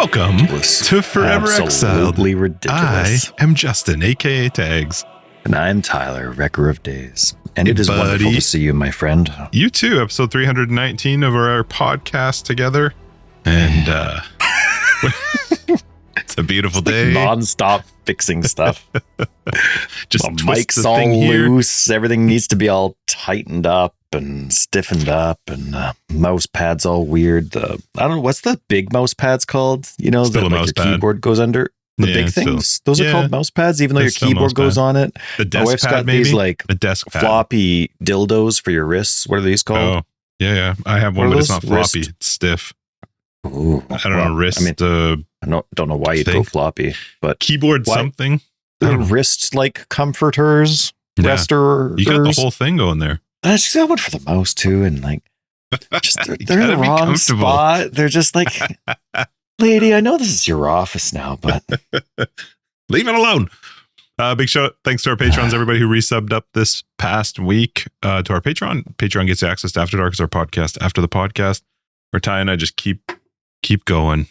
Welcome to Forever Exiled. Absolutely ridiculous. I am Justin, aka Tags. And I'm Tyler, Wrecker of Days. And it is wonderful to see you, my friend. You too, episode 319 of our podcast together. And it's a beautiful day. Non-stop fixing stuff. Just the mic's all loose. Everything needs to be all tightened up and stiffened up, and mouse pads all weird. I don't know, what's the big mouse pads called? You know, still that like your pad. keyboard goes under. The big things. Those are called mouse pads, even though your keyboard goes on it. The desk My wife's pad, got maybe? these like the desk pad. floppy dildos for your wrists. What are these called? Oh, yeah. I have one, but it's not floppy. It's stiff. Ooh, I don't know, wrist. I don't know why you'd go floppy, but keyboard something. Wrist like comforters, resters. You got the whole thing going there. I just got one for the mouse too, and like, just they're in the wrong spot. They're just like, lady, I know this is your office now, but leave it alone. Big show. Thanks to our patrons, everybody who resubbed up this past week to our Patreon. Patreon gets access to After Dark as our podcast after the podcast. Where Ty and I just keep going.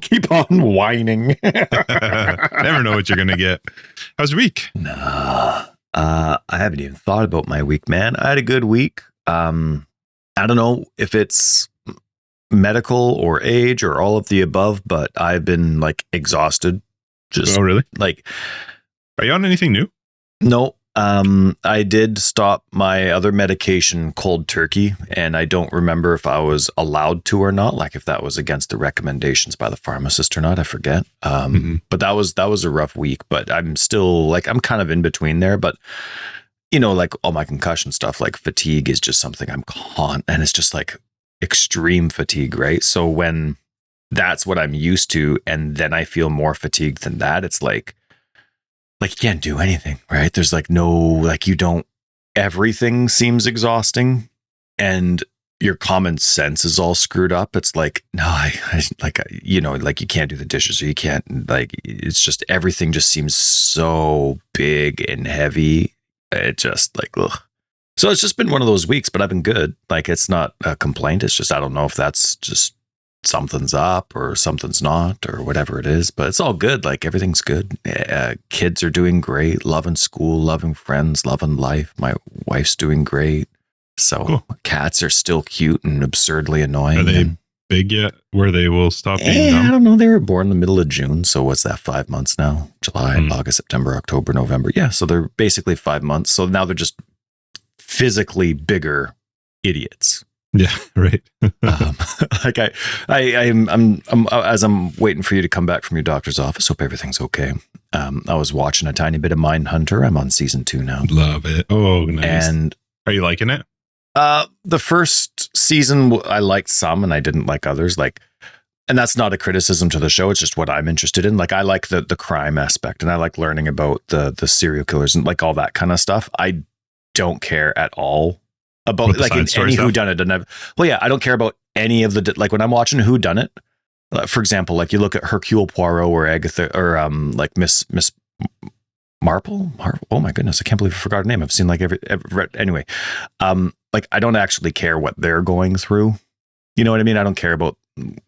Keep on whining. Never know what you're gonna get. How's your week? Nah, I haven't even thought about my week, man. I had a good week. I don't know if it's medical or age or all of the above, but I've been like exhausted. Just really? Like, are you on anything new? No. I did stop my other medication cold turkey, and I don't remember if I was allowed to or not, like if that was against the recommendations by the pharmacist or not, I forget. But that was a rough week, but I'm still like, I'm kind of in between there, but you know, like all my concussion stuff, like fatigue is just something I'm and it's just like extreme fatigue, right? So when that's what I'm used to, and then I feel more fatigued than that, it's like you can't do anything, right? There's like no, like everything seems exhausting, and your common sense is all screwed up. It's like, no, you can't do the dishes, or you can't, like, it's just, everything just seems so big and heavy. It just like, ugh. So it's just been one of those weeks, but I've been good. Like, it's not a complaint. It's just, I don't know if that's just something's up or something's not or whatever it is, but it's all good. Like, everything's good. Kids are doing great, loving school, loving friends, loving life. My wife's doing great. So cool. Cats are still cute and absurdly annoying. Are they big yet where they will stop being dumb? I don't know. They were born in the middle of June. So what's that? 5 months now? July, August, September, October, November. Yeah. So they're basically 5 months. So now they're just physically bigger idiots. Yeah, right. Like I'm as I'm waiting for you to come back from your doctor's office. Hope everything's okay. I was watching a tiny bit of Mindhunter. I'm on season 2 now. Love it. Oh, nice. And are you liking it? The first season I liked some, and I didn't like others. Like, and that's not a criticism to the show. It's just what I'm interested in. Like, I like the crime aspect, and I like learning about the serial killers and like all that kind of stuff. I don't care at all about like in any whodunit. And I don't care about any of the, like when I'm watching whodunit, for example, like you look at Hercule Poirot or Agatha or like Miss Marple. Oh my goodness, I can't believe I forgot her name. I've seen like every anyway. Like, I don't actually care what they're going through. You know what I mean? I don't care about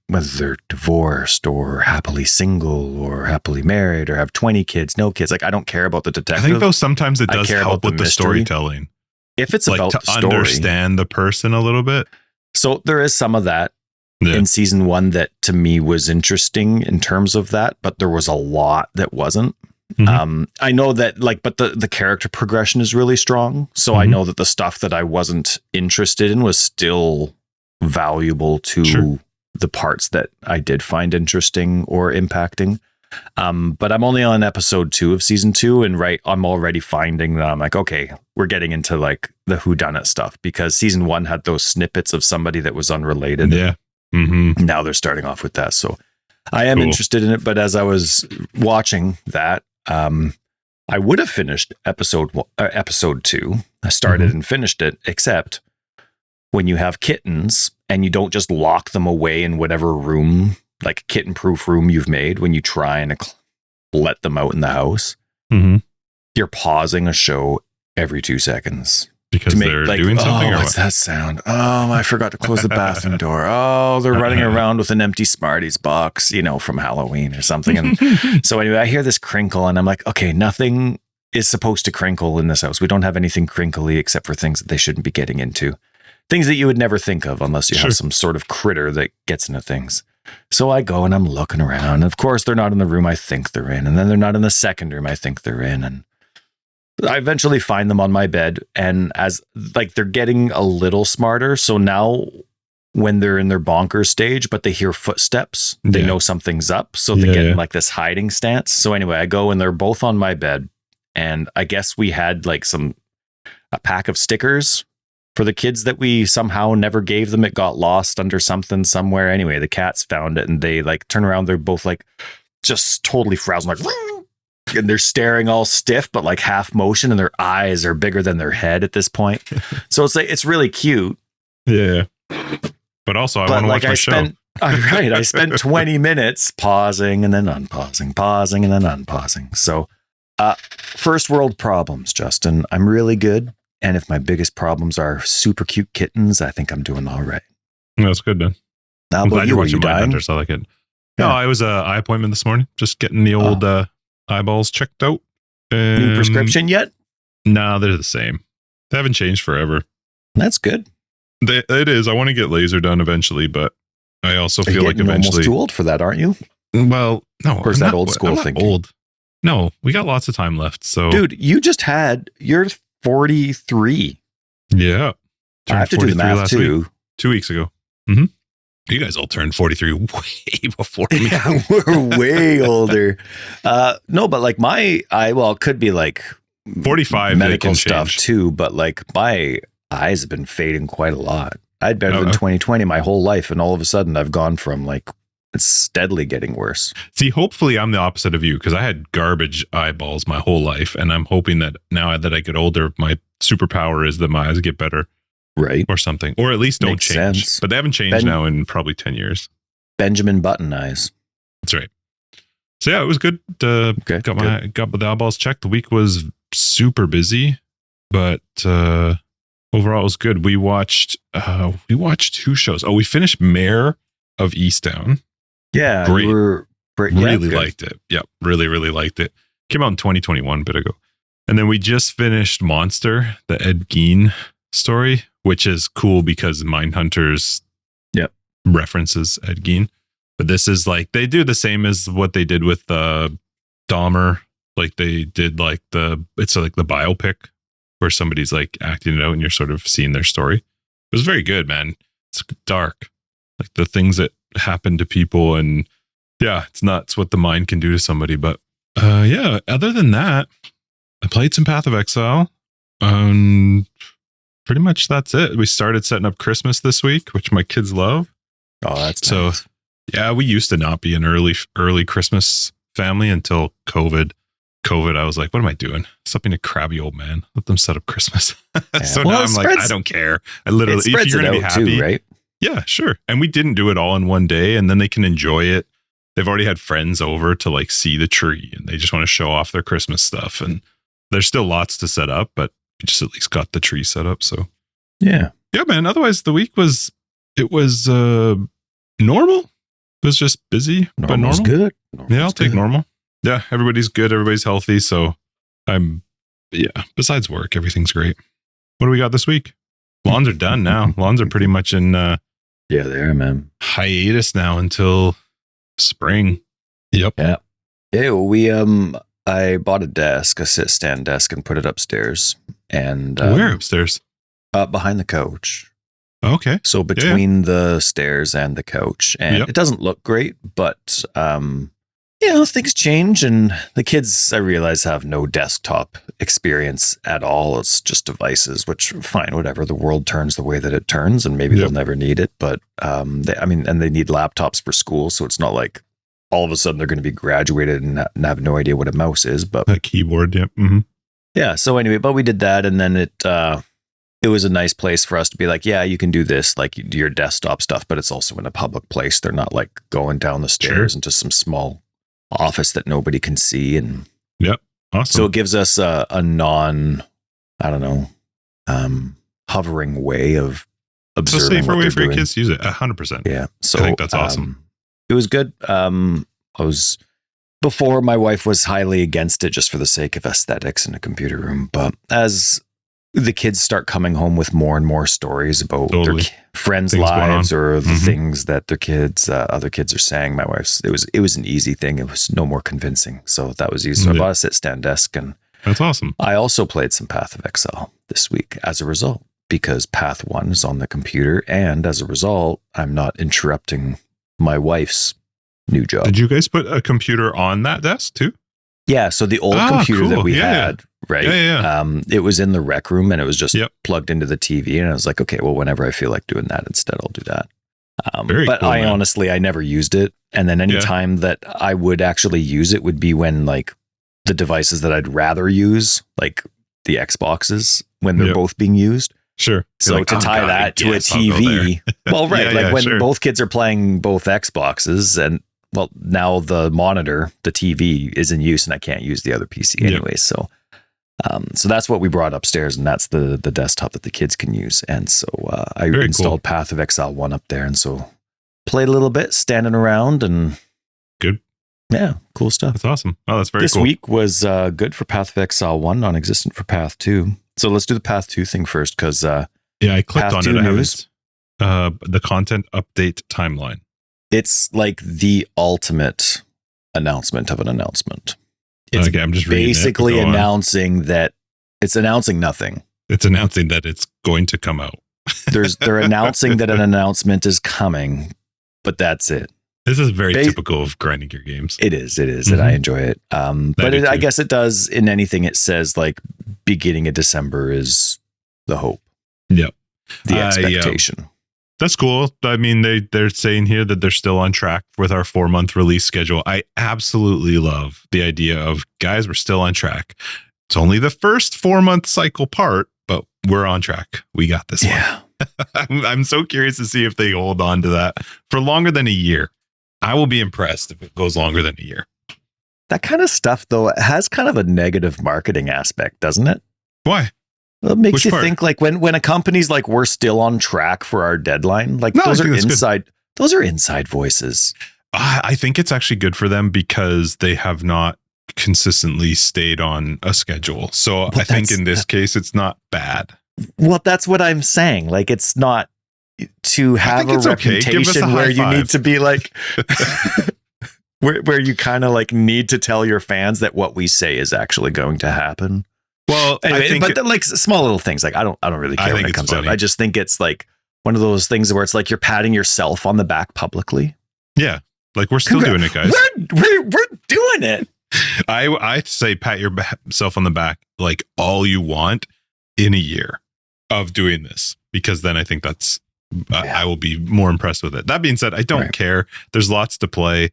whether they're divorced or happily single or happily married or have 20 kids, no kids. Like, I don't care about the detective. I think though sometimes it does help with the storytelling. If it's like about to the story, understand the person a little bit. So there is some of that in season 1 that to me was interesting in terms of that, but there was a lot that wasn't. I know that but the character progression is really strong. So I know that the stuff that I wasn't interested in was still valuable to the parts that I did find interesting or impacting. But I'm only on episode 2 of season 2, and I'm already finding that I'm like, okay, we're getting into like the whodunit stuff, because season 1 had those snippets of somebody that was unrelated. Yeah. Now they're starting off with that. So I am interested in it, but as I was watching that, I would have finished episode 2. I started and finished it, except when you have kittens and you don't just lock them away in whatever room, like kitten-proof room you've made, when you try and let them out in the house, you're pausing a show every 2 seconds Because they're doing something or what's what? that sound? Oh, I forgot to close the bathroom door. Oh, they're running around with an empty Smarties box, from Halloween or something. And so anyway, I hear this crinkle and I'm like, okay, nothing is supposed to crinkle in this house. We don't have anything crinkly except for things that they shouldn't be getting into. Things that you would never think of unless you have some sort of critter that gets into things. So I go and I'm looking around. And of course, they're not in the room I think they're in. And then they're not in the second room I think they're in. And I eventually find them on my bed. And as they're getting a little smarter. So now when they're in their bonkers stage, but they hear footsteps, they know something's up. So they get in this hiding stance. So anyway, I go and they're both on my bed. And I guess we had a pack of stickers for the kids that we somehow never gave them. It got lost under something somewhere. Anyway, the cats found it and they turn around. They're both just totally frazzled, and they're staring all stiff, but half motion, and their eyes are bigger than their head at this point. So it's really cute. Yeah. But also I want to watch my show. I spent 20 minutes pausing and then unpausing, pausing and then unpausing. So first world problems, Justin. I'm really good. And if my biggest problems are super cute kittens, I think I'm doing all right. That's good, then. Now, I'm glad you're watching dying? Mindhunters. I like it. No, I was eye appointment this morning. Just getting the old eyeballs checked out. New prescription yet? No, they're the same. They haven't changed forever. That's good. It is. I want to get laser done eventually, but I also feel like eventually almost too old for that, aren't you? Well, no. Or is that old school thinking? Old. No, we got lots of time left. So, dude, you're 43. Yeah. I have to do the math too. Week, 2 weeks ago. Mm-hmm. You guys all turned 43 way before me. Yeah, we're way older. No, but it could be 45 medical stuff too, but my eyes have been fading quite a lot. I had better than 2020 my whole life, and all of a sudden I've gone from it's steadily getting worse. See, hopefully I'm the opposite of you, because I had garbage eyeballs my whole life, and I'm hoping that now that I get older, my superpower is that my eyes get better. Right. Or something. Or at least don't Makes change. sense. But they haven't changed now in probably 10 years. Benjamin Button eyes. That's right. So yeah, it was good. Got the eyeballs checked. The week was super busy, but overall it was good. We watched 2 shows. We finished Mayor of Easttown. Yeah, great. Really liked it. Yep, really, really liked it. Came out in 2021, a bit ago. And then we just finished Monster, the Ed Gein story, which is cool because Mindhunters references Ed Gein. But this is they do the same as what they did with Dahmer. They did it's the biopic where somebody's acting it out and you're sort of seeing their story. It was very good, man. It's dark. The things that happen to people, and it's nuts what the mind can do to somebody. But other than that, I played some Path of Exile. Pretty much that's it. We started setting up Christmas this week, which my kids love. Oh, that's so nice. Yeah, we used to not be an early Christmas family until COVID. I was like, what am I doing? Stop being a crabby old man. Let them set up Christmas. So now I'm I don't care. I literally, if you're going to be happy, too, right? Yeah, sure. And we didn't do it all in one day, and then they can enjoy it. They've already had friends over to see the tree, and they just want to show off their Christmas stuff. And there's still lots to set up, but we just at least got the tree set up. So yeah, man. Otherwise, the week was normal. It was just busy, but normal. Good. I'll take normal. Yeah, everybody's good. Everybody's healthy. So besides work, everything's great. What do we got this week? Lawns are done now. Lawns are pretty much in they are, man. Hiatus now until spring. Yep. Yeah. Yeah, we I bought a desk, a sit stand desk, and put it upstairs. And where upstairs? Behind the couch. Okay. So between the stairs and the couch. And it doesn't look great, but things change, and the kids, I realize, have no desktop experience at all. It's just devices, which fine, whatever. The world turns the way that it turns, and maybe they'll never need it. But and they need laptops for school, so it's not like all of a sudden they're going to be graduated and have no idea what a mouse is. But a keyboard, yeah. So anyway, but we did that, and then it was a nice place for us to be you can do this, you do your desktop stuff, but it's also in a public place. They're not going down the stairs into some small office that nobody can see. And awesome. So it gives us a non, I don't know, hovering way of So observing safer what way they're for your doing. kids to use it. 100%. Yeah. So I think that's awesome. It was good. I was before my wife was highly against it just for the sake of aesthetics in a computer room. But as the kids start coming home with more and more stories about Totally. their friends' Things going lives on. or the Mhm. things that their kids, other kids are saying, my wife's, it was an easy thing. It was no more convincing. So that was easy. So I Yeah. bought a sit stand desk, and That's awesome. I also played some Path of Exile this week as a result, because Path 1 is on the computer. And as a result, I'm not interrupting my wife's new job. Did you guys put a computer on that desk too? Yeah. So the old computer cool. that we Yeah, yeah. had, right? Yeah. It was in the rec room, and it was just Yep. plugged into the TV. And I was like, okay, well, whenever I feel like doing that instead, I'll do that. Very But cool, I man. honestly, I never used it. And then any Yeah. time that I would actually use it would be when like the devices that I'd rather use, like the Xboxes, when they're Yep. both being used. Sure. So You're like, to "Oh, tie God, I that to a guess I'll go TV, well, right, Yeah, like yeah, when sure. both kids are playing both Xboxes, and well, now the monitor, the TV is in use, and I can't use the other PC Yep. anyway. So, so that's what we brought upstairs, and that's the desktop that the kids can use. And so I Very installed Path of Exile 1 up there, and so played a little bit, standing around, and Good. yeah, cool stuff. That's awesome. Oh, that's very This cool. week was good for Path of Exile 1, non-existent for Path 2. So let's do the Path 2 thing first, because Yeah, I clicked Path on 2 it. I news. haven't. The content update timeline. It's like the ultimate announcement of an announcement. It's Okay, I'm just reading it. basically Go on. announcing that it's announcing nothing. It's announcing that it's going to come out. They're announcing that an announcement is coming, but that's it. This is very Ba- typical of grinding gear games. It is, and I enjoy it. But do I too. guess it does in anything. It says like beginning of December is the hope, Yep. the I, expectation. That's cool. I mean, they're saying here that they're still on track with our 4-month release schedule. I absolutely love the idea of, guys, we're still on track. It's only the first 4-month cycle part, but we're on track. We got this Yeah. one. I'm so curious to see if they hold on to that for longer than a year. I will be impressed if it goes longer than a year. That kind of stuff, though, it has kind of a negative marketing aspect, doesn't it? Why? Well, it makes Which you part? think like when a company's like, we're still on track for our deadline, like No, I those are think that's good. those are inside voices. I think it's actually good for them because they have not consistently stayed on a schedule. So But I think that's- in this case, it's not bad. Well, that's what I'm saying. Like, it's not to have think a it's okay. Give us a reputation high where you need five. to be like, where you kind of like need to tell your fans that what we say is actually going to happen. Well, Anyway, I think but then, like small little things, like I don't really I care think when it it's comes funny. out. I just think it's like one of those things where it's like you're patting yourself on the back publicly. yeah, like we're still doing it, guys. We're doing it. I say pat yourself on the back like all you want in a year of doing this, because then I think that's I will be more impressed with it. That being said, I don't Right. care. There's lots to play.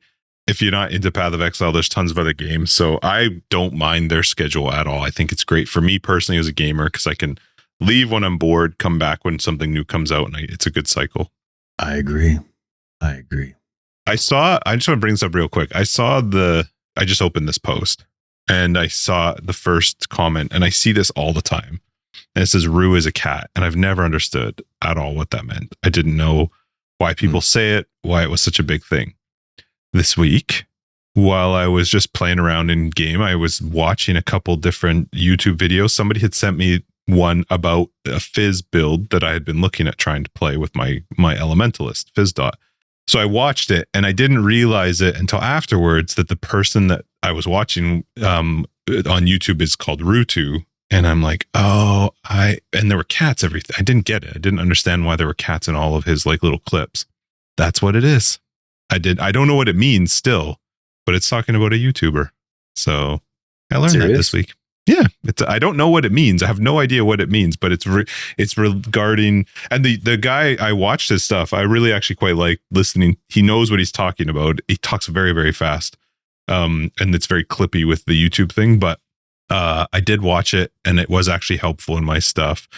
If you're not into Path of Exile, there's tons of other games. So I don't mind their schedule at all. I think it's great for me personally as a gamer because I can leave when I'm bored, come back when something new comes out, and it's a good cycle. I agree. I just want to bring this up real quick. I just opened this post and I saw the first comment, and I see this all the time. And it says Rue is a cat. And I've never understood at all what that meant. I didn't know why people say it, why it was such a big thing. This week, while I was just playing around in game, I was watching a couple different YouTube videos. Somebody had sent me one about a Fizz build that I had been looking at trying to play with my Elementalist, Fizz Dot. So I watched it and I didn't realize it until afterwards that the person that I was watching on YouTube is called Rutu. And I'm like, and there were cats, everything. I didn't get it. I didn't understand why there were cats in all of his like little clips. That's what it is. I don't know what it means still, but it's talking about a YouTuber. So I learned that this week. Yeah. I don't know what it means. I have no idea what it means, but it's regarding, and the guy, I watched his stuff. I really actually quite like listening. He knows what he's talking about. He talks very, very fast. And it's very clippy with the YouTube thing, but I did watch it and it was actually helpful in my stuff.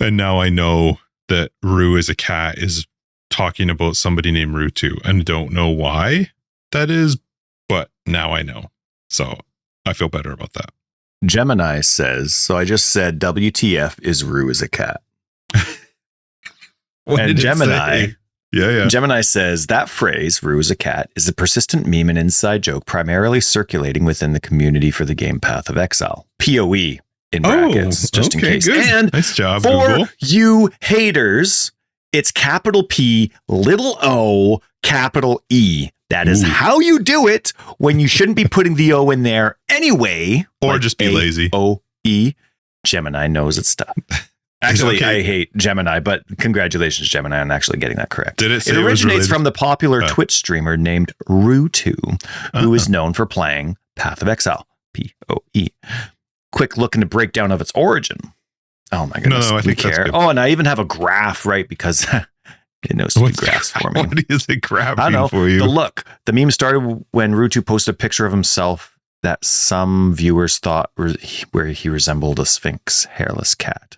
And now I know that Rue is a cat is talking about somebody named Rutu, and don't know why that is, but now I know. So I feel better about that. Gemini says, so I just said WTF is Rue is a cat. And Gemini, Gemini says that phrase, Rue is a cat, is a persistent meme and inside joke primarily circulating within the community for the game Path of Exile. PoE in brackets, just in case. Good. And nice job, for Google. you haters, it's capital P, little o, capital E. That is how you do it when you shouldn't be putting the O in there anyway. Or like just be lazy. O-E. Gemini knows its stuff. Actually, I hate Gemini, but congratulations, Gemini, on actually getting that correct. Did it say it originates was from the popular Twitch streamer named Rue2, who is known for playing Path of Exile, P-O-E. Quick look into breakdown of its origin. Oh my goodness, I think care. Oh, and I even have a graph, right? Because it knows to do graphs for me. What is it graphing I know, for you? The meme started when Rue2 posted a picture of himself that some viewers thought where he resembled a Sphinx hairless cat.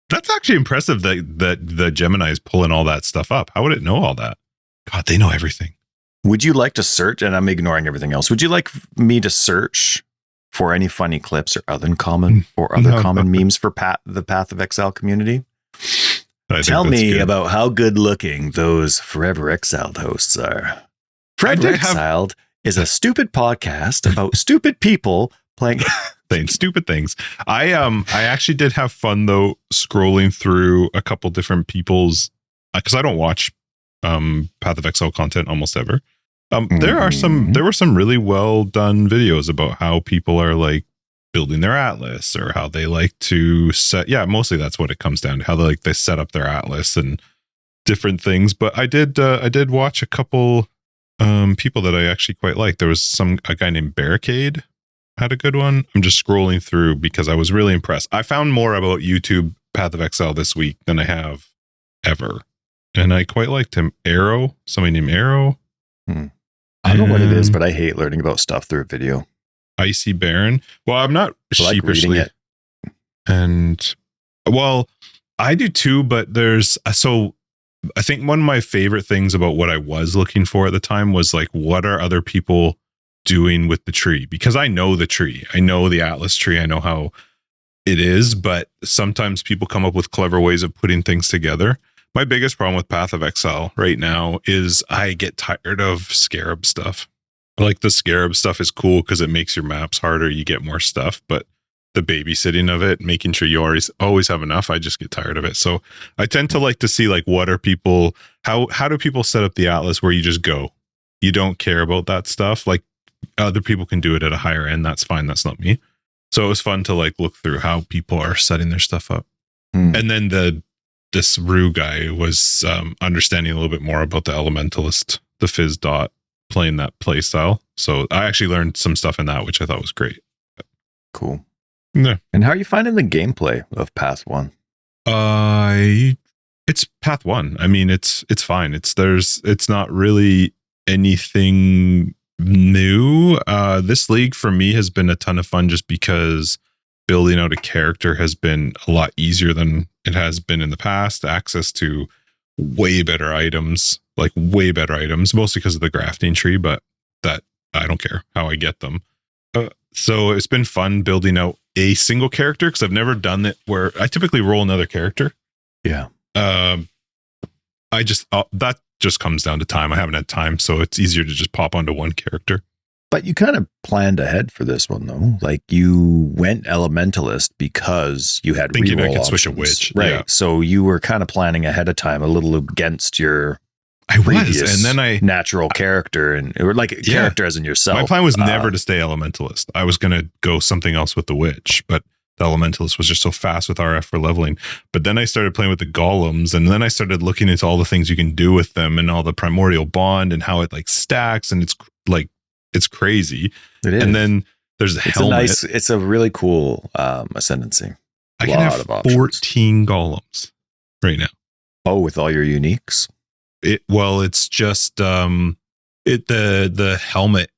That's actually impressive that the Gemini is pulling all that stuff up. How would it know all that? God, they know everything. Would you like to search, and I'm ignoring everything else, would you like me to search for any funny clips or other common memes for the Path of Exile community? Tell me about how good looking those Forever Exiled hosts are. Forever Exiled is a stupid podcast about stupid people playing stupid things. I actually did have fun though scrolling through a couple different people's, because I don't watch Path of Exile content almost ever. There were some really well done videos about how people are like building their atlas, or how they like to set. Yeah, mostly that's what it comes down to. How they set up their atlas and different things. But I did watch a couple people that I actually quite liked. There was a guy named Barricade had a good one. I'm just scrolling through because I was really impressed. I found more about YouTube Path of Exile this week than I have ever, and I quite liked him. Arrow, somebody named Arrow. I don't know what it is, but I hate learning about stuff through a video. Icy Baron. Well, I'm not sheepishly reading it. And well, I do too, but I think one of my favorite things about what I was looking for at the time was like, what are other people doing with the tree? Because I know the tree. I know the Atlas tree. I know how it is, but sometimes people come up with clever ways of putting things together. My biggest problem with Path of Exile right now is I get tired of scarab stuff. Like the scarab stuff is cool because it makes your maps harder. You get more stuff, but the babysitting of it, making sure you always have enough, I just get tired of it. So I tend to like to see like, what are people, how do people set up the Atlas where you just go? You don't care about that stuff. Like other people can do it at a higher end. That's fine. That's not me. So it was fun to like look through how people are setting their stuff up. And then this Rue guy was understanding a little bit more about the Elementalist, the Fizz Dot, playing that play style. So I actually learned some stuff in that, which I thought was great. Cool. Yeah. And how are you finding the gameplay of Path 1? It's Path 1. I mean, it's fine. It's not really anything new. This league for me has been a ton of fun just because building out a character has been a lot easier than it has been in the past. Access to way better items, mostly because of the grafting tree, but that I don't care how I get them. So it's been fun building out a single character because I've never done it where I typically roll another character. Yeah. That just comes down to time. I haven't had time, so it's easier to just pop onto one character. But you kind of planned ahead for this one, though. Like you went Elementalist because you had thinking I could options. switch a witch, right? Yeah. So you were kind of planning ahead of time, a little against your previous and then natural character, and or like a character as in yourself. My plan was never to stay Elementalist. I was going to go something else with the witch, but the Elementalist was just so fast with RF for leveling. But then I started playing with the golems, and then I started looking into all the things you can do with them and all the primordial bond and how it like stacks, and it's crazy. It is. And then there's a helmet. It's a really cool ascendancy. I can have 14 golems right now. Oh, with all your uniques? It's just the helmet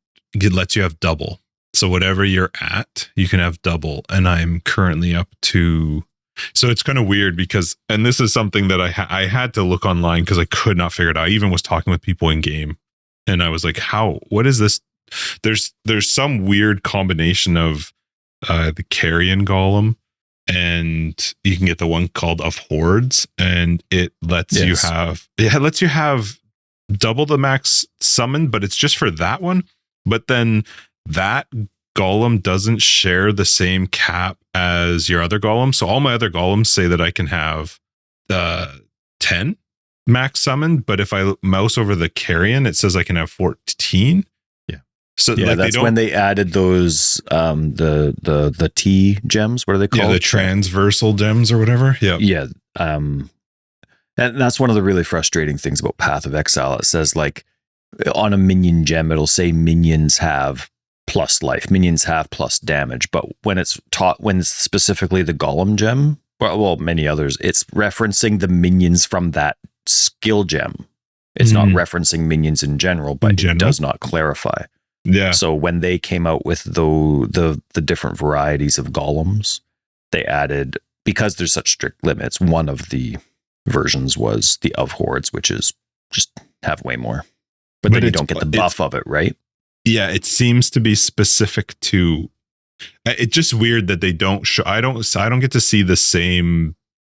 lets you have double. So whatever you're at, you can have double. And I'm currently up to. So it's kind of weird because, and this is something that I had to look online because I could not figure it out. I even was talking with people in game, and I was like, what is this? There's some weird combination of the carrion golem, and you can get the one called of hordes, and it lets you have double the max summon, but it's just for that one. But then that golem doesn't share the same cap as your other golem. So all my other golems say that I can have 10 max summon, but if I mouse over the carrion, it says I can have 14. Yeah. So yeah, that's when they added those the T gems. What are they called? Yeah, the transversal gems or whatever. Yeah. Yeah. And that's one of the really frustrating things about Path of Exile. It says like on a minion gem, it'll say minions have plus life, minions have plus damage. But when it's specifically the golem gem, well, many others, it's referencing the minions from that skill gem. It's not referencing minions in general, but it does not clarify. Yeah. So when they came out with the different varieties of golems, they added, because there's such strict limits, one of the versions was the of hordes, which is just have way more. But then you don't get the buff of it, right? Yeah, it seems to be specific to. It's just weird that they don't show. I don't get to see the same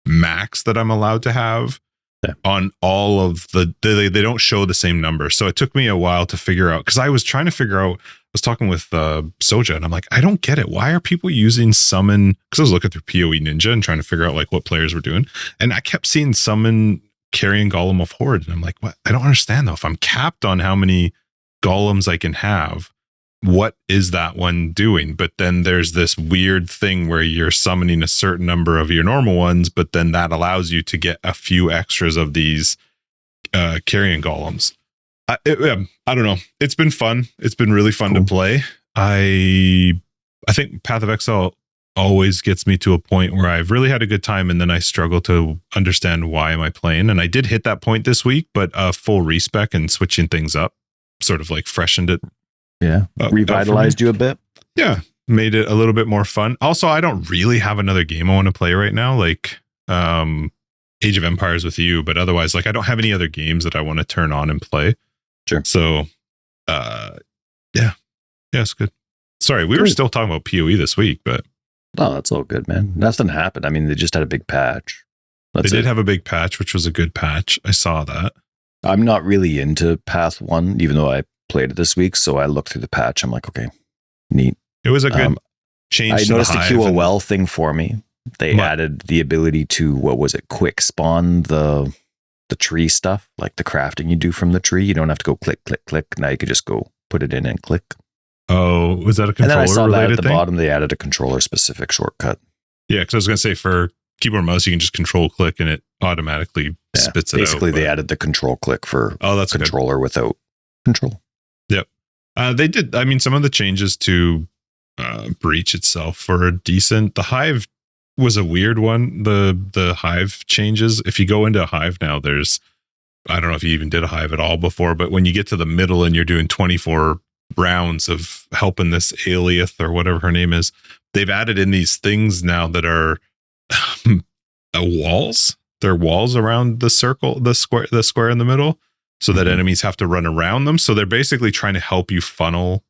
max that I'm allowed to have on all of the. They don't show the same number, so it took me a while to figure out, because I was trying to figure out. I was talking with Soja, and I'm like, I don't get it. Why are people using summon? Because I was looking through PoE Ninja and trying to figure out like what players were doing, and I kept seeing summon carrying golem of horde, and I'm like, what? I don't understand though. If I'm capped on how many golems I can have, what is that one doing? But then there's this weird thing where you're summoning a certain number of your normal ones, but then that allows you to get a few extras of these carrion golems. I don't know. It's been fun. It's been really fun to play. I think Path of Exile always gets me to a point where I've really had a good time, and then I struggle to understand why am I playing. And I did hit that point this week, but full respec and switching things up sort of like freshened it. Yeah. Revitalized you a bit. Yeah. Made it a little bit more fun. Also, I don't really have another game I want to play right now, like Age of Empires with you, but otherwise, like, I don't have any other games that I want to turn on and play. Sure. So yeah, it's good. Sorry, we were still talking about PoE this week, but no, that's all good, man. Nothing happened. I mean, they just had a big patch. They did have a big patch, which was a good patch. I saw that. I'm not really into Path 1, even though I played it this week. So I looked through the patch. I'm like, okay, neat. It was a good change. I noticed a QOL thing for me. They added the ability to, what was it, quick spawn the tree stuff, like the crafting you do from the tree. You don't have to go click, click, click. Now you could just go put it in and click. Oh, was that a controller related thing? And then I saw that at the bottom, they added a controller specific shortcut. Yeah, because I was going to say for keyboard and mouse, you can just control click and it automatically spits it out. Basically, they added the control click for that's controller good. Without control. Yep. They did. I mean, some of the changes to Breach itself were decent. The Hive was a weird one. The Hive changes. If you go into a Hive now, there's, I don't know if you even did a Hive at all before, but when you get to the middle and you're doing 24 rounds of helping this Alieth or whatever her name is, they've added in these things now that are walls. They're walls around the circle, the square in the middle, so that enemies have to run around them. So they're basically trying to help you funnel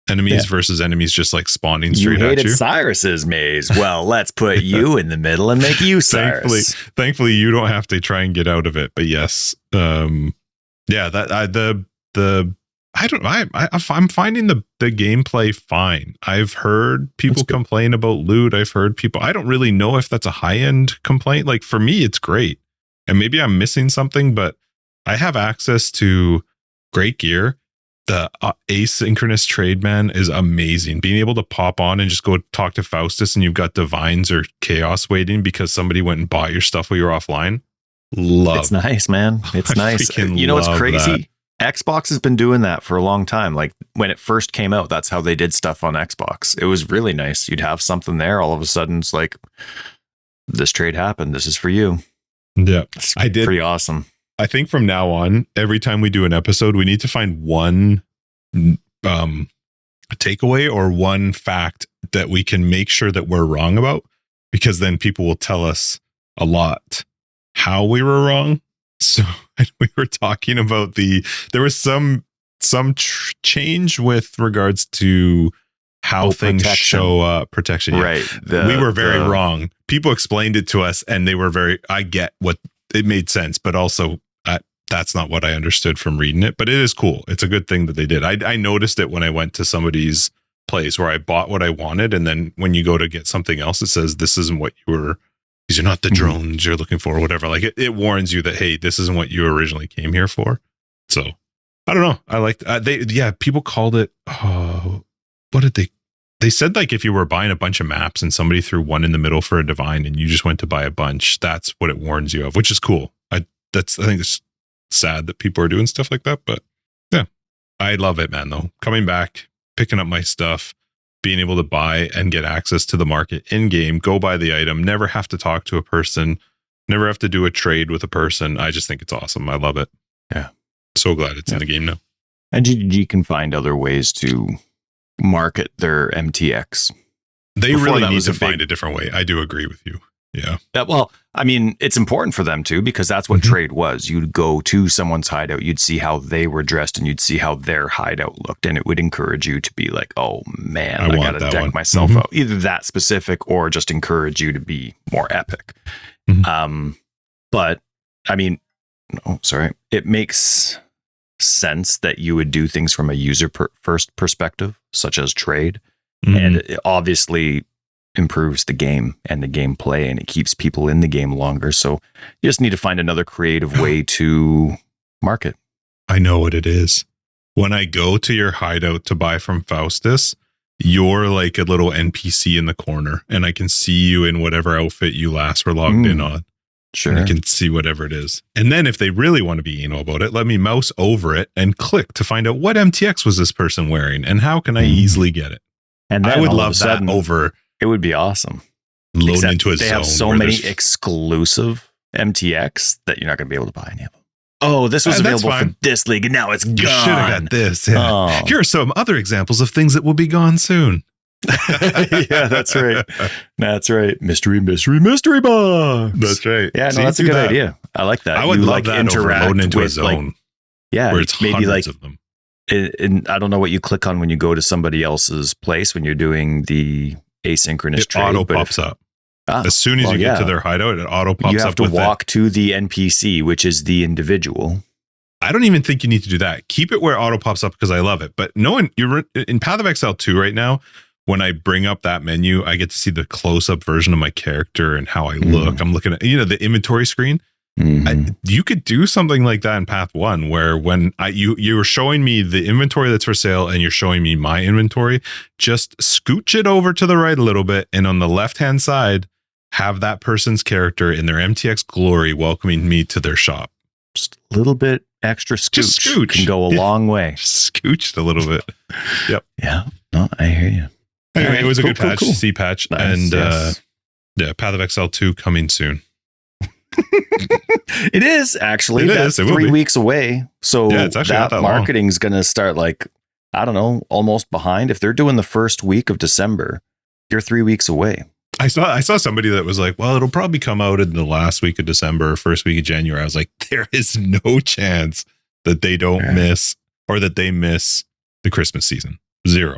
enemies versus enemies just like spawning straight at you. You hated Cyrus's maze. Well, let's put you in the middle and make you Cyrus. Thankfully, you don't have to try and get out of it. But yes, I'm finding the gameplay fine. I've heard people complain about loot. I've heard people, I don't really know if that's a high end complaint. Like for me, it's great. And maybe I'm missing something, but I have access to great gear. The asynchronous trade, man, is amazing. Being able to pop on and just go talk to Faustus and you've got divines or chaos waiting because somebody went and bought your stuff while you're offline. It's nice, man. It's nice. You know what's crazy? Xbox has been doing that for a long time. Like when it first came out, that's how they did stuff on Xbox. It was really nice. You'd have something there. All of a sudden, it's like, this trade happened. This is for you. Yeah, I did. Pretty awesome. I think from now on, every time we do an episode, we need to find one takeaway or one fact that we can make sure that we're wrong about, because then people will tell us a lot how we were wrong. So we were talking about there was some change with regards to how things show up. Protection. Yeah. Right. We were very wrong. People explained it to us and they were I get what it made sense, but also that's not what I understood from reading it, but it is cool. It's a good thing that they did. I noticed it when I went to somebody's place where I bought what I wanted. And then when you go to get something else, it says, this isn't what these are not the drones you're looking for or whatever. Like it warns you that, hey, this isn't what you originally came here for. So I don't know. I liked people called it. What did they said like if you were buying a bunch of maps and somebody threw one in the middle for a divine and you just went to buy a bunch, that's what it warns you of, which is cool. I think it's sad that people are doing stuff like that, but yeah, I love it, man. Though coming back, picking up my stuff, being able to buy and get access to the market in game, go buy the item, never have to talk to a person, never have to do a trade with a person. I just think it's awesome. I love it. Yeah, so glad it's in the game now. And GGG can find other ways to market their MTX. They really need to find a different way. I do agree with you. Yeah. Well, I mean, it's important for them too, because that's what trade was. You'd go to someone's hideout, you'd see how they were dressed, and you'd see how their hideout looked, and it would encourage you to be like, "Oh man, I got to deck myself out." Either that specific, or just encourage you to be more epic. But I mean, it makes sense that you would do things from a user first perspective, such as trade, and it obviously improves the game and the gameplay, and it keeps people in the game longer. So you just need to find another creative way to market. I know what it is. When I go to your hideout to buy from Faustus, you're like a little NPC in the corner, and I can see you in whatever outfit you last were logged in on. Sure. And I can see whatever it is. And then if they really want to be anal about it, let me mouse over it and click to find out what MTX was this person wearing and how can I easily get it. And I would love that over. It would be awesome. Load into a zone. They have so many exclusive MTX that you're not going to be able to buy any of them. Oh, this was available for this league, and now it's gone. You should have got this. Yeah. Oh. Here are some other examples of things that will be gone soon. Yeah, that's right. That's right. Mystery box. That's right. Yeah, no, that's a good idea. I like that. I would love that interact over loading into a zone. Where it's maybe hundreds of them. And I don't know what you click on when you go to somebody else's place when you're doing the asynchronous trade. Auto pops up. As soon as you get to their hideout, it auto pops up. You have to walk to the NPC, which is the individual. I don't even think you need to do that. Keep it where auto pops up because I love it. But you're in Path of Exile 2 right now. When I bring up that menu, I get to see the close-up version of my character and how I look. I'm looking at the inventory screen. You could do something like that in Path 1, where when you were showing me the inventory that's for sale and you're showing me my inventory, just scooch it over to the right a little bit, and on the left-hand side, have that person's character in their MTX glory welcoming me to their shop. Just a little bit extra scooch. Just scooch can go a long way. Scooched a little bit. Yep. Yeah. No, I hear you. Anyway, it was a good patch, C patch, nice, and Path of Exile 2 coming soon. It is actually. That's 3 weeks away. So that marketing's going to start I don't know, almost behind. If they're doing the first week of December, you're 3 weeks away. I saw somebody that was like, well, it'll probably come out in the last week of December, first week of January. I was like, there is no chance that they don't miss or that they miss the Christmas season. Zero.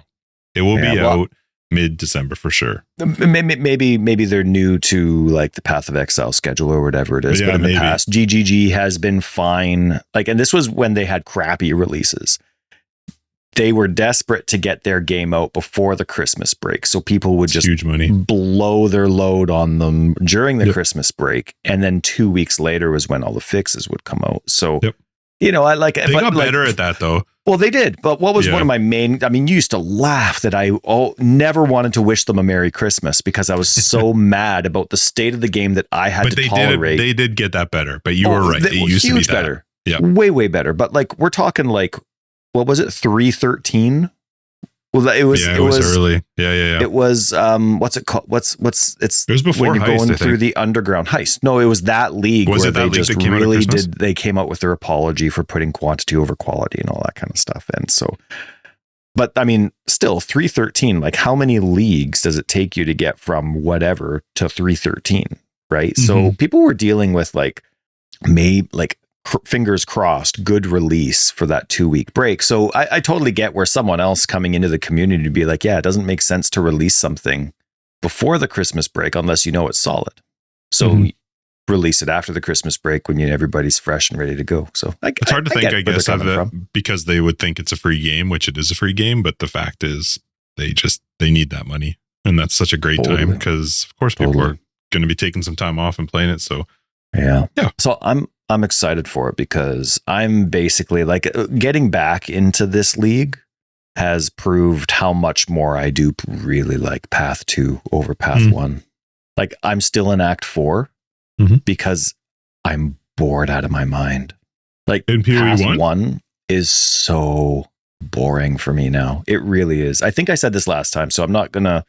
It will be out mid-December for sure. Maybe they're new to the Path of Exile schedule or whatever it is. But in the past, GGG has been fine. And this was when they had crappy releases. They were desperate to get their game out before the Christmas break. So people would just huge money. Blow their load on them during the Christmas break. And then 2 weeks later was when all the fixes would come out. So, I like it. They got better at that though. Well, they did. But what was one of my main, you used to laugh that I never wanted to wish them a Merry Christmas because I was so mad about the state of the game that I had to tolerate. They did get that better, but you were right. It used to be better. Yeah. Way, way better. But we're talking what was it? 313? Well, it was early. Yeah. It was what's it called? It was before when you're Heist, going through the underground Heist. No, it was that league where they just really did. They came out with their apology for putting quantity over quality and all that kind of stuff. And so, but still 313. How many leagues does it take you to get from whatever to 313? Right. So people were dealing with fingers crossed, good release for that 2-week break. So I totally get where someone else coming into the community to be like, yeah, it doesn't make sense to release something before the Christmas break unless you know it's solid. So release it after the Christmas break when everybody's fresh and ready to go. So it's hard to think, I guess, of it because they would think it's a free game, which it is a free game. But the fact is they need that money. And that's such a great time because, of course, people are going to be taking some time off and playing it. So, yeah. So I'm excited for it because I'm basically like getting back into this league has proved how much more I do really like Path 2 over Path 1. Like I'm still in Act 4 because I'm bored out of my mind. Like Path 1 is so boring for me now. It really is. I think I said this last time, so I'm not going to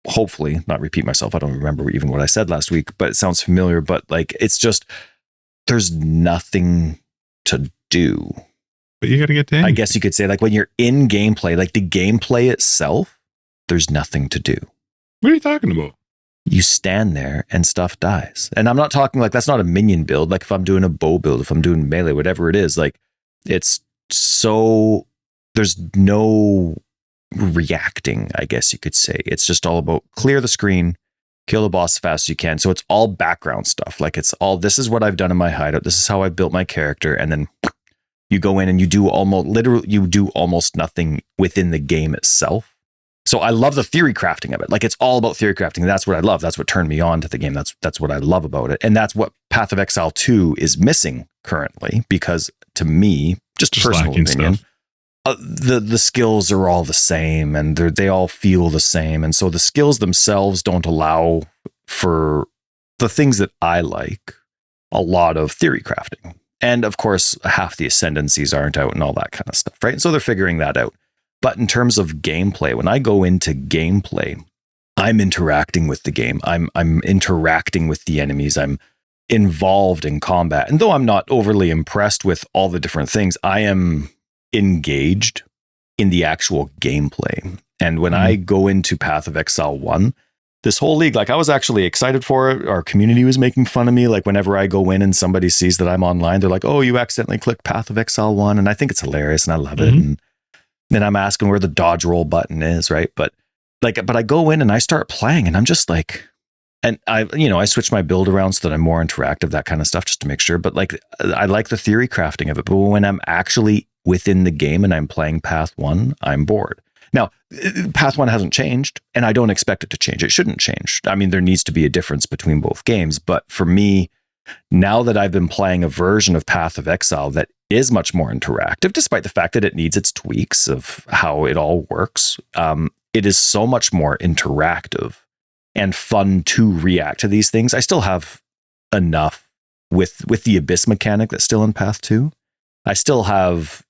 hopefully not repeat myself. I don't remember even what I said last week, but it sounds familiar. But like, it's just, there's nothing to do. But you got to get to I guess you could say like when you're in gameplay, like the gameplay itself, there's nothing to do. What are you talking about? You stand there and stuff dies. And I'm not talking like, that's not a minion build. Like if I'm doing a bow build, if I'm doing melee, whatever it is, like it's so, there's no reacting, I guess you could say. It's just all about clear the screen, kill the boss as fast as you can. So it's all background stuff. Like it's all, this is what I've done in my hideout. This is how I built my character. And then you go in and you do almost nothing within the game itself. So I love the theory crafting of it. Like it's all about theory crafting. That's what I love. That's what turned me on to the game. That's what I love about it. And that's what Path of Exile 2 is missing currently, because to me, just personal opinion, the skills are all the same and they all feel the same. And so the skills themselves don't allow for the things that I like, a lot of theory crafting. And of course, half the ascendancies aren't out and all that kind of stuff, right? And so they're figuring that out. But in terms of gameplay, when I go into gameplay, I'm interacting with the game. I'm interacting with the enemies. I'm involved in combat. And though I'm not overly impressed with all the different things, I am engaged in the actual gameplay. And when I go into Path of Exile 1, this whole league, like I was actually excited for it. Our community was making fun of me. Like whenever I go in and somebody sees that I'm online, they're like, oh, you accidentally clicked Path of Exile 1. And I think it's hilarious and I love it. And then I'm asking where the dodge roll button is, right? But I go in and I start playing and I'm just like, and I switch my build around so that I'm more interactive, that kind of stuff, just to make sure. But like, I like the theory crafting of it. But when I'm actually within the game and I'm playing Path 1, I'm bored. Now, Path 1 hasn't changed, and I don't expect it to change. It shouldn't change. I mean, there needs to be a difference between both games. But for me, now that I've been playing a version of Path of Exile that is much more interactive, despite the fact that it needs its tweaks of how it all works, it is so much more interactive and fun to react to these things. I still have enough with the Abyss mechanic that's still in Path 2. I still have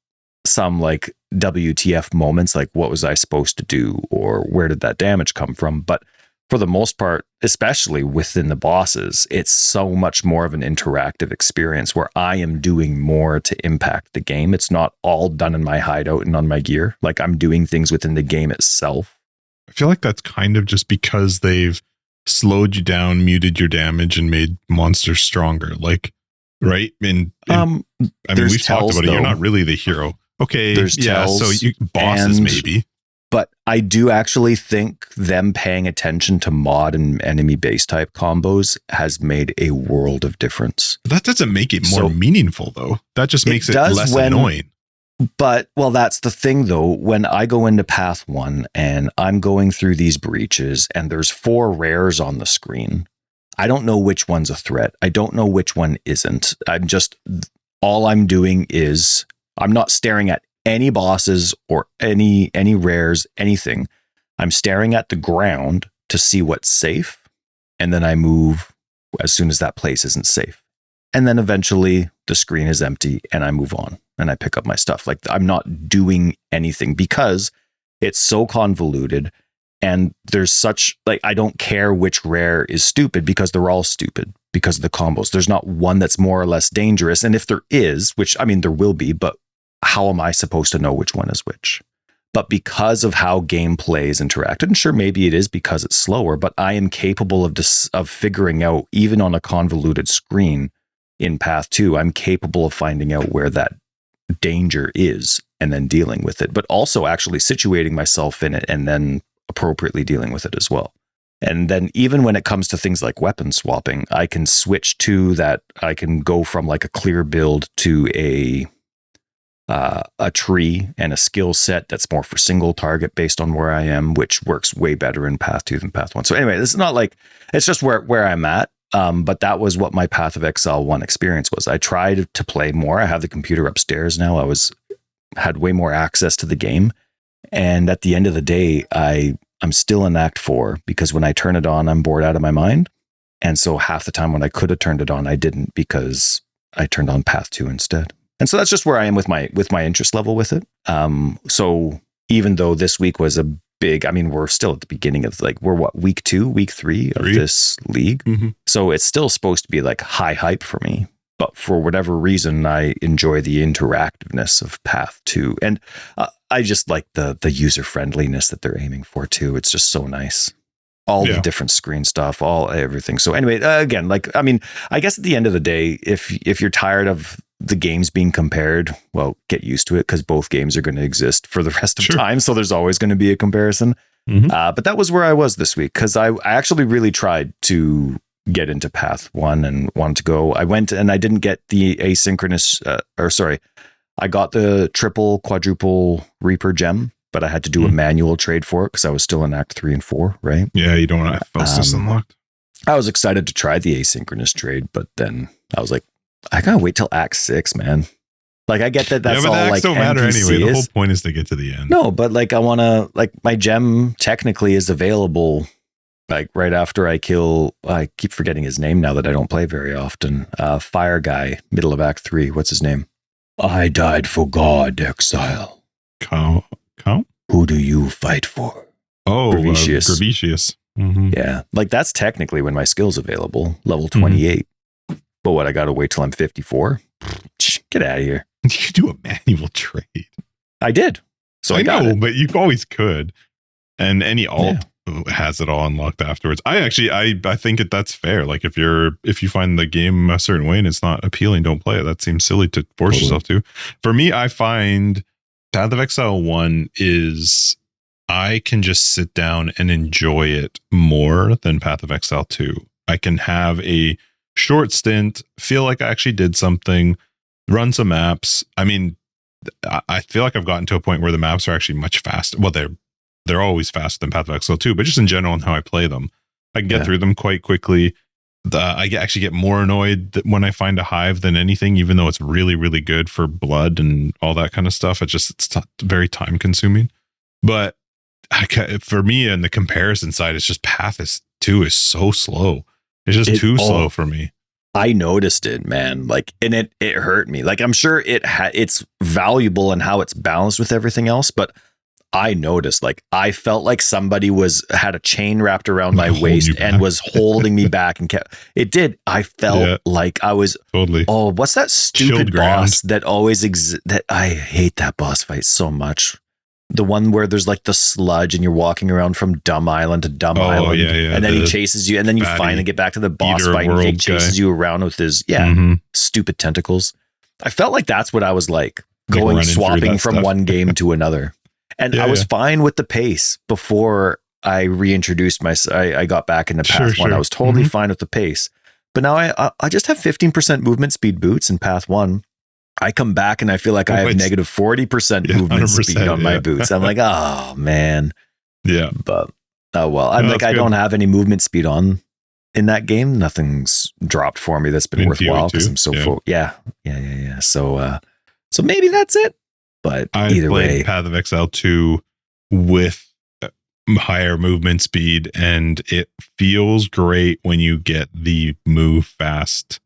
some like WTF moments, like what was I supposed to do or where did that damage come from? But for the most part, especially within the bosses, it's so much more of an interactive experience where I am doing more to impact the game. It's not all done in my hideout and on my gear. Like I'm doing things within the game itself. I feel like that's kind of just because they've slowed you down, muted your damage, and made monsters stronger. Like, right? And I mean, we've talked about it. You're not really the hero. Okay, there's tells, so bosses maybe. But I do actually think them paying attention to mod and enemy base type combos has made a world of difference. That doesn't make it more meaningful, though. That just makes it less annoying. But, well, that's the thing, though. When I go into Path 1 and I'm going through these breaches and there's 4 rares on the screen, I don't know which one's a threat. I don't know which one isn't. All I'm doing is I'm not staring at any bosses or any rares, anything. I'm staring at the ground to see what's safe. And then I move as soon as that place isn't safe. And then eventually the screen is empty and I move on and I pick up my stuff. Like I'm not doing anything because it's so convoluted and there's such like, I don't care which rare is stupid because they're all stupid because of the combos. There's not one that's more or less dangerous. And if there is, which I mean, there will be, but how am I supposed to know which one is which? But because of how gameplay is interacted, and sure, maybe it is because it's slower, but I am capable of figuring out, even on a convoluted screen, in Path 2, I'm capable of finding out where that danger is and then dealing with it, but also actually situating myself in it and then appropriately dealing with it as well. And then even when it comes to things like weapon swapping, I can switch to that. I can go from like a clear build to a tree and a skill set that's more for single target based on where I am, which works way better in Path 2 than Path 1. So anyway, this is not like, it's just where I'm at. But that was what my Path of Exile 1 experience was. I tried to play more. I have the computer upstairs now. Had way more access to the game. And at the end of the day, I'm still in Act 4 because when I turn it on, I'm bored out of my mind. And so half the time when I could have turned it on, I didn't because I turned on Path 2 instead. And so that's just where I am with my interest level with it. So even though this week was a big, I mean, we're still at the beginning of we're week 2, week 3 of this league. Mm-hmm. So it's still supposed to be like high hype for me. But for whatever reason, I enjoy the interactiveness of Path 2. And I just like the user friendliness that they're aiming for too. It's just so nice. All the different screen stuff, everything. So anyway, again, I guess at the end of the day, if you're tired of the games being compared, well, get used to it because both games are going to exist for the rest of time. So there's always going to be a comparison. Mm-hmm. But that was where I was this week because I actually really tried to get into Path 1 and wanted to go. I went and I didn't get the asynchronous, I got the triple, quadruple Reaper gem, but I had to do a manual trade for it because I was still in Act 3 and 4, right? Yeah, you don't want to have Faustus unlocked. I was excited to try the asynchronous trade, but then I was like, I gotta wait till Act 6, man. Like, I get that that's all the like don't matter NPCs. anyway. The whole point is to get to the end. No, but like I want to, like my gem technically is available like right after I keep forgetting his name now that I don't play very often. Fire guy, middle of Act 3. What's his name? I died for God, Exile. Cow? Who do you fight for? Oh, Gravicius. Mm-hmm. Yeah, like that's technically when my skill's available, level 28. Mm-hmm. But what, I gotta wait till I'm 54? Get out of here. You could do a manual trade. I did. So I know, but you always could. And any alt has it all unlocked afterwards. I think that's fair. Like if you find the game a certain way and it's not appealing, don't play it. That seems silly to force yourself to. For me, I find Path of Exile 1 is I can just sit down and enjoy it more than Path of Exile 2. I can have a short stint, feel like I actually did something, run some maps. I mean, I feel like I've gotten to a point where the maps are actually much faster. Well, they're always faster than Path of Exile 2, but just in general and how I play them, I can get through them quite quickly. I actually get more annoyed when I find a hive than anything, even though it's really, really good for blood and all that kind of stuff. It's very time consuming. But for me, in the comparison side, it's just Path 2 is so slow. It's just too slow for me. I noticed it, man. Like, and it hurt me. Like, I'm sure it's valuable in how it's balanced with everything else, but I noticed, like, I felt like somebody had a chain wrapped around my waist and was holding me back and it did. I felt like I was totally. Oh, what's that stupid boss that always that I hate that boss fight so much. The one where there's like the sludge and you're walking around from Dumb Island to Dumb Island. Yeah. And then he chases you and then you finally get back to the boss fight and he chases you around with his stupid tentacles. I felt like that's what I was like swapping from one game to another. And I was fine with the pace before I reintroduced I got back into Path 1. I was totally fine with the pace. But now I just have 15% movement speed boots in Path 1. I come back and I feel like I have negative 40% movement speed on my boots. I'm like, oh man. Yeah. But I'm like, I don't have any movement speed on in that game. Nothing's dropped for me that's been worthwhile because I'm so full. Yeah. So maybe that's it. But either way, Path of Exile 2 with higher movement speed, and it feels great when you get the move fast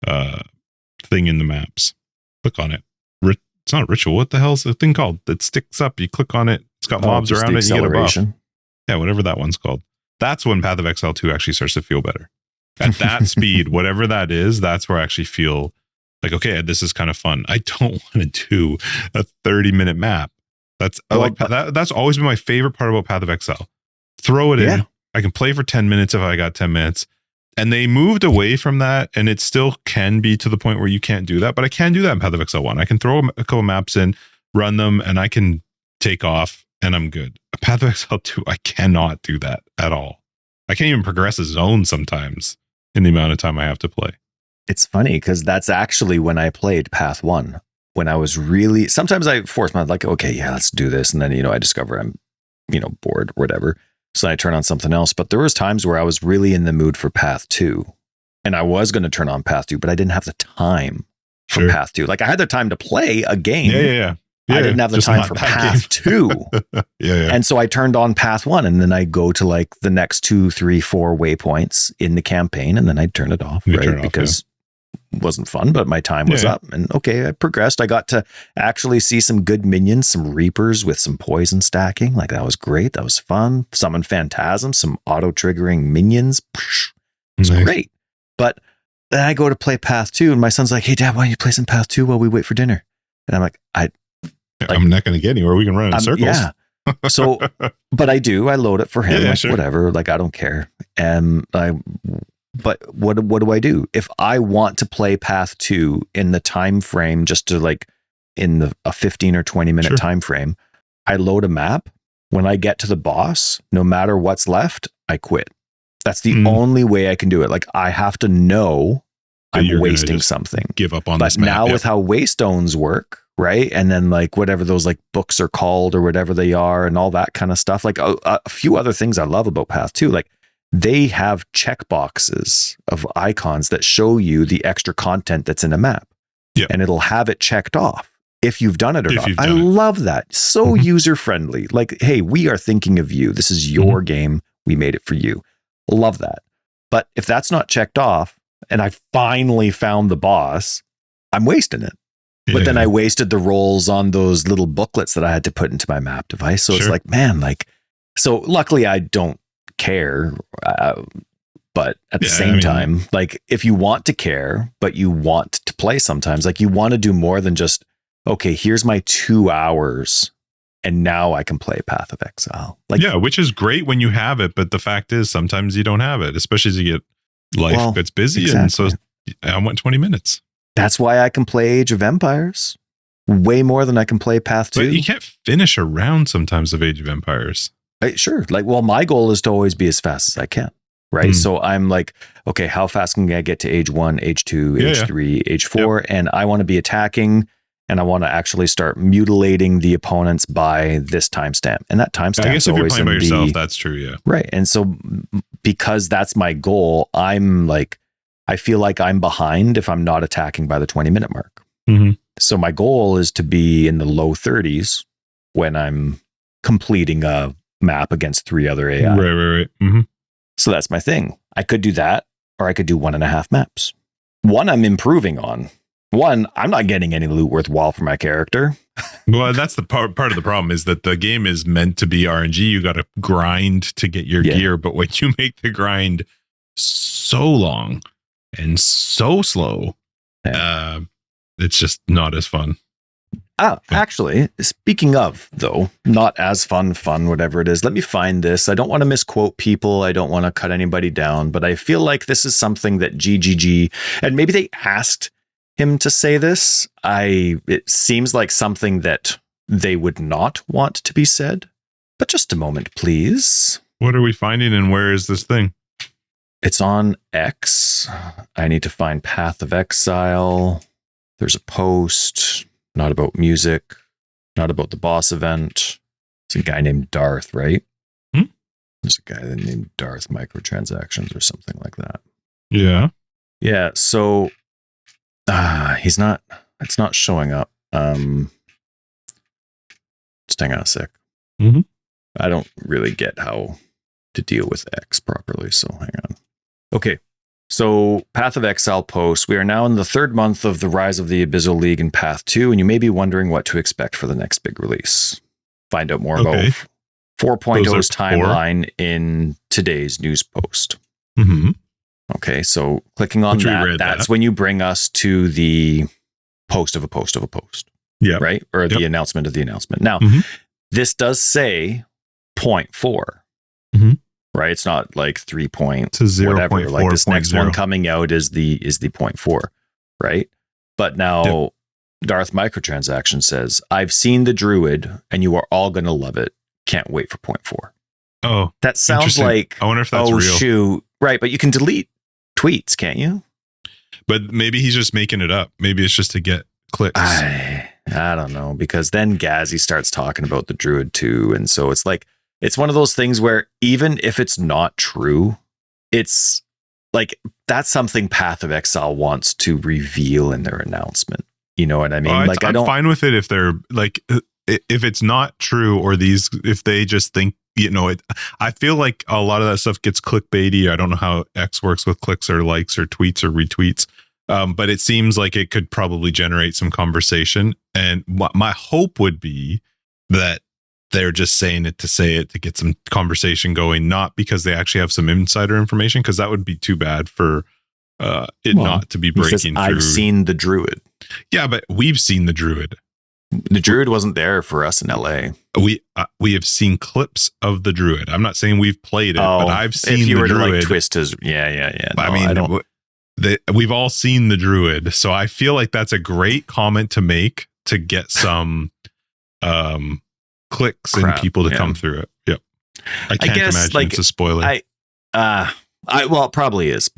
thing in the maps. Click on it. It's not ritual. What the hell is the thing called? That sticks up. You click on it. It's got mobs around it. And you get a buff. Yeah, whatever that one's called. That's when Path of Exile 2 actually starts to feel better. At that speed, whatever that is, that's where I actually feel like, okay, this is kind of fun. I don't want to do a 30-minute map. That's always been my favorite part about Path of Exile. Throw it in. I can play for 10 minutes if I got 10 minutes. And they moved away from that, and it still can be to the point where you can't do that. But I can do that in Path of Exile 1. I can throw a couple maps in, run them, and I can take off, and I'm good. Path of Exile 2, I cannot do that at all. I can't even progress a zone sometimes in the amount of time I have to play. It's funny because that's actually when I played Path 1. When I was really, sometimes I force my, like, okay, yeah, let's do this. And then, I discover I'm, bored or whatever. So I turn on something else. But there was times where I was really in the mood for Path 2. And I was going to turn on Path 2, but I didn't have the time for Path 2. Like I had the time to play a game. Yeah. I didn't have the time for Path 2. Yeah. And so I turned on Path 1, and then I go to like the next 2, 3, 4 waypoints in the campaign, and then I'd turn it off, because it wasn't fun, but my time was up. And okay, I progressed. I got to actually see some good minions, some Reapers with some poison stacking. Like that was great. That was fun. Summon Phantasm, some auto-triggering minions. It's great. But then I go to play Path 2, and my son's like, hey, Dad, why don't you play some Path 2 while we wait for dinner? And I'm like, I'm not going to get anywhere. We can run in circles. Yeah. So, but I load it for him. Whatever. Like, I don't care. But what do I do? If I want to play Path 2 in the time frame, just to like in a 15 or 20 minute time frame, I load a map. When I get to the boss, no matter what's left, I quit. That's the only way I can do it. Like I have to know I'm wasting something. Give up on but this map. Now with how waystones work, right? And then like whatever those like books are called or whatever they are and all that kind of stuff. Like a few other things I love about Path 2, like they have checkboxes of icons that show you the extra content that's in a map. Yeah. And it'll have it checked off if you've done it or not. I love that. So user friendly. Like, hey, we are thinking of you. This is your game. We made it for you. Love that. But if that's not checked off and I finally found the boss, I'm wasting it. But then I wasted the rolls on those little booklets that I had to put into my map device. So it's like, man, like, so luckily I don't care. But at the same time, like if you want to care, but you want to play sometimes, like you want to do more than just, okay, here's my 2 hours and now I can play Path of Exile. Like, yeah, which is great when you have it. But the fact is sometimes you don't have it, especially as you get life gets busy. Exactly. And so I went 20 minutes. That's why I can play Age of Empires way more than I can play Path 2. But you can't finish a round sometimes of Age of Empires. Sure. Like, well, my goal is to always be as fast as I can. Right. So I'm like, okay, how fast can I get to age 1, age 2, age 3, age 4? And I want to be attacking and I want to actually start mutilating the opponents by this timestamp. And that timestamp, I guess if you're playing by yourself, that's true. Yeah. Right. And so because that's my goal, I'm like, I feel like I'm behind if I'm not attacking by the 20-minute mark. So my goal is to be in the low 30s when I'm completing a map against 3 other AI. Right. So that's my thing. I could do that, or I could do 1.5 maps. 1, I'm improving on. 1, I'm not getting any loot worthwhile for my character. Well, that's the part of the problem is that the game is meant to be RNG. You got to grind to get your gear. But when you make the grind so long and so slow, it's just not as fun. Actually, speaking of, though, not as fun, whatever it is, let me find this. I don't want to misquote people. I don't want to cut anybody down, but I feel like this is something that GGG, and maybe they asked him to say this. It seems like something that they would not want to be said, but just a moment, please. What are we finding and where is this thing? It's on X. I need to find Path of Exile. There's a post. Not about music, not about the boss event. It's a guy named Darth, right? There's a guy named Darth Microtransactions or something like that. Yeah. Yeah. So it's not showing up. Just hang on a sec. I don't really get how to deal with X properly. So hang on. Okay. So, Path of Exile posts. We are now in the 3rd month of the Rise of the Abyssal League in Path 2, and you may be wondering what to expect for the next big release. Find out more about 4.0's timeline in today's news post. Okay, so clicking on that's when you bring us to the post of a post of a post. Yeah. Right? Or the announcement of the announcement. Now, this does say 0.4. right? It's not like 3 point It's a 0. whatever. Like this next one coming out is the 0.4, right? But now Darth Microtransaction says, I've seen the Druid and you are all going to love it. Can't wait for 0.4. Oh, that sounds like, I wonder if that's oh, real. Shoot. Right. But you can delete tweets, can't you? But maybe he's just making it up. Maybe it's just to get clicks. I don't know, because then Gazzy starts talking about the Druid too. And so it's like, it's one of those things where even if it's not true, it's like, that's something Path of Exile wants to reveal in their announcement. You know what I mean? Like, I'm fine with it if they're like, if it's not true, or if they just think, you know, I feel like a lot of that stuff gets clickbaity. I don't know how X works with clicks or likes or tweets or retweets. But it seems like it could probably generate some conversation. And my hope would be that they're just saying it to get some conversation going, not because they actually have some insider information, because that would be too bad for not to be breaking through. I've seen the Druid. Yeah, but we've seen the Druid. The Druid wasn't there for us in LA. We have seen clips of the Druid. I'm not saying we've played it, but I've seen the Druid. If you were to like twist his, yeah. No, I mean, we've all seen the Druid, so I feel like that's a great comment to make to get some clicks and people to come through it. Yep. I can't imagine it's a spoiler. Well, it probably is.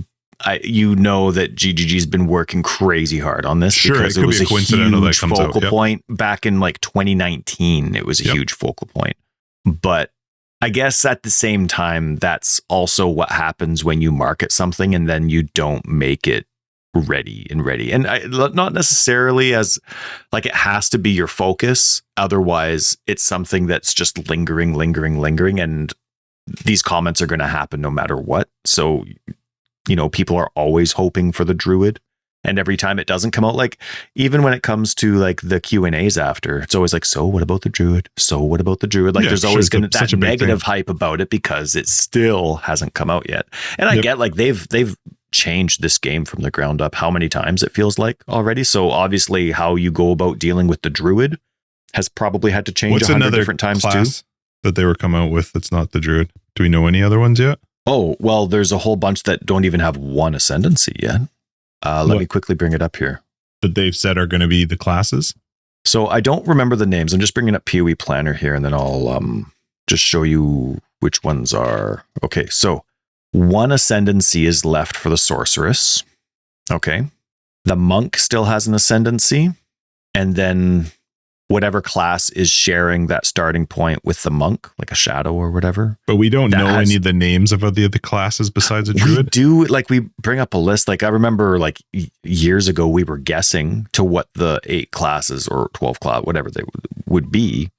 You know that GGG's been working crazy hard on this because it was a huge focal point back in like 2019. It was a huge focal point. But I guess at the same time, that's also what happens when you market something and then you don't make it ready. And not necessarily as like it has to be your focus. Otherwise, it's something that's just lingering. And these comments are going to happen no matter what. So, you know, people are always hoping for the Druid. And every time it doesn't come out, like even when it comes to like the Q&As after, it's always like, so what about the Druid? So what about the Druid? Like there's always going to that negative hype about it because it still hasn't come out yet. And I get like they've changed this game from the ground up how many times it feels like already. So obviously how you go about dealing with the Druid has probably had to change 100 different times too. That they were come out with that's not the Druid. Do we know any other ones yet? Oh, well, there's a whole bunch that don't even have one ascendancy yet. Let me quickly bring it up here. That they've said are going to be the classes? So I don't remember the names. I'm just bringing up PoE Planner here, and then I'll just show you which ones are. Okay, so one ascendancy is left for the sorceress. Okay. The monk still has an ascendancy, and then whatever class is sharing that starting point with the monk, like a shadow or whatever. But we don't know any of the names of the other classes besides a druid? We do, like we bring up a list. Like I remember like years ago, we were guessing to what the 8 classes or 12 class, whatever they would be.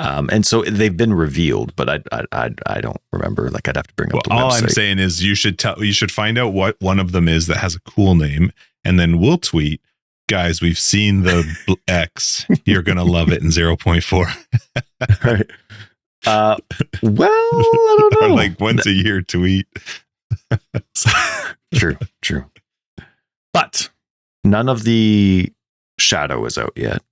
And so they've been revealed, but I don't remember. Like I'd have to bring up the website. All I'm saying is you should find out what one of them is that has a cool name, and then we'll tweet, guys, we've seen the X. You're going to love it in 0.4. Right. Well, I don't know. Or like once a year tweet. True. But none of the shadow is out yet.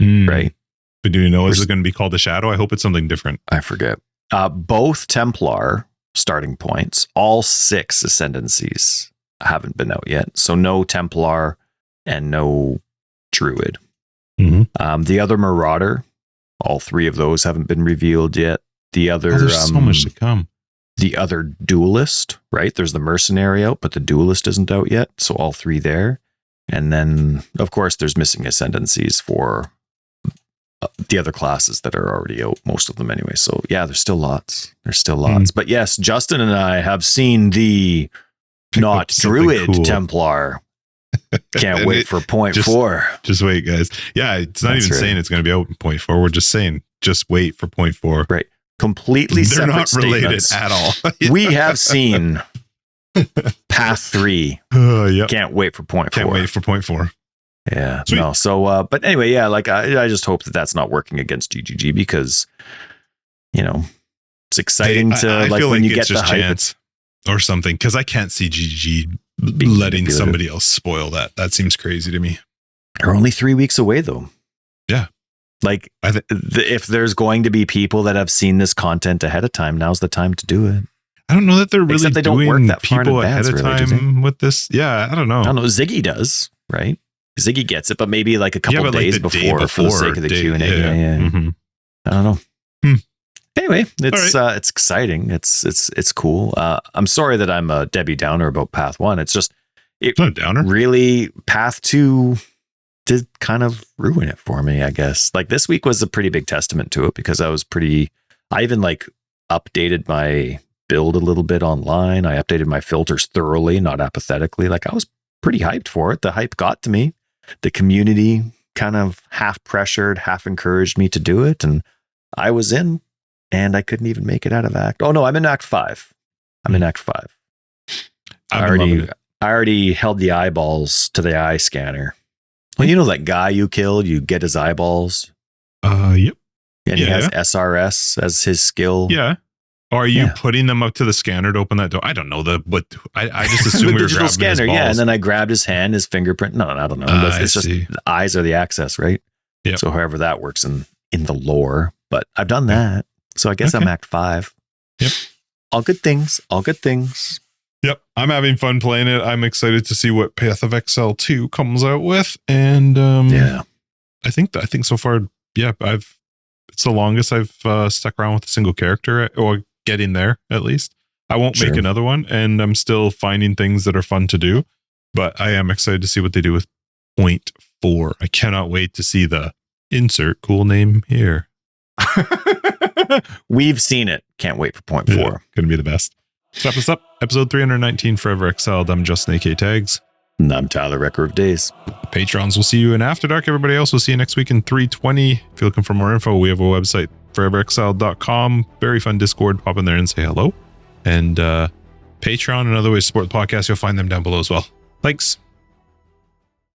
Right. But do you know, is it going to be called a shadow? I hope it's something different. I forget. Both Templar starting points, all 6 ascendancies haven't been out yet. So no Templar and no Druid. Mm-hmm. The other Marauder, all 3 of those haven't been revealed yet. The other, there's so much to come. The other Duelist, right? There's the Mercenary out, but the Duelist isn't out yet. So all 3 there. And then, of course, there's missing ascendancies for the other classes that are already out, most of them anyway. So yeah, there's still lots. But yes, Justin and I have seen the not Druid cool. Templar. Can't wait for 0.4. Just wait, guys. Yeah, it's not even saying it's going to be out in 0.4. We're just saying, just wait for 0.4. Right. Completely They're separate not related statements. at all. We have seen Path 3. Yep. Can't wait for 0.4. Can't wait for 0.4. Yeah. Sweet. No. So, but anyway, yeah, like I just hope that that's not working against GGG because, you know, it's exciting I like when you get the hype. Chance or something, because I can't see GGG letting somebody else spoil that. That seems crazy to me. They're only 3 weeks away, though. Yeah. Like, if there's going to be people that have seen this content ahead of time, now's the time to do it. I don't know that they're really Except they don't work doing that far in people advance, ahead of really, do they? time with this. Yeah, I don't know. I don't know. Ziggy does, right? Ziggy gets it, but maybe like a couple but, like, days the day before for the sake of the day- Q&A. yeah. Yeah. Mhm. I don't know. Hmm. Anyway, it's All it's exciting. It's cool. I'm sorry that I'm a Debbie Downer about Path 1. It's just It's not a downer. really Path 2 did kind of ruin it for me, I guess. Like this week was a pretty big testament to it because I even like updated my build a little bit online. I updated my filters thoroughly, not apathetically. Like I was pretty hyped for it. The hype got to me. The community kind of half pressured, half encouraged me to do it. And I was in and I couldn't even make it out of Act. Oh no, I'm in Act 5. I'm in Act 5. I already held the eyeballs to the eye scanner. Well, you know that guy you killed, you get his eyeballs. Yep. And he has SRS as his skill. Yeah. Or are you putting them up to the scanner to open that door? I don't know I just assume we were grabbing scanner, his balls. yeah. And then I grabbed his hand, his fingerprint. No, I don't know. It's just the eyes are the access, right? Yeah. So however that works in the lore. But I've done that. So I guess I'm Act 5. Yep. All good things. All good things. Yep. I'm having fun playing it. I'm excited to see what Path of Exile 2 comes out with. And I think so far, it's the longest I've stuck around with a single character, or getting there at least. I won't make another one, and I'm still finding things that are fun to do, but I am excited to see what they do with Point 4. I cannot wait to see the insert cool name here. We've seen it. Can't wait for Point 4. Gonna be the best. Wrap us up. Episode 319, Forever Exiled. I'm Justin A.K. Tags. And I'm Tyler, Record of Days. Patrons will see you in After Dark. Everybody else will see you next week in 320. If you're looking for more info, we have a website, foreverexiled.com. Very fun Discord. Pop in there and say hello. And Patreon and other ways to support the podcast, you'll find them down below as well. Thanks.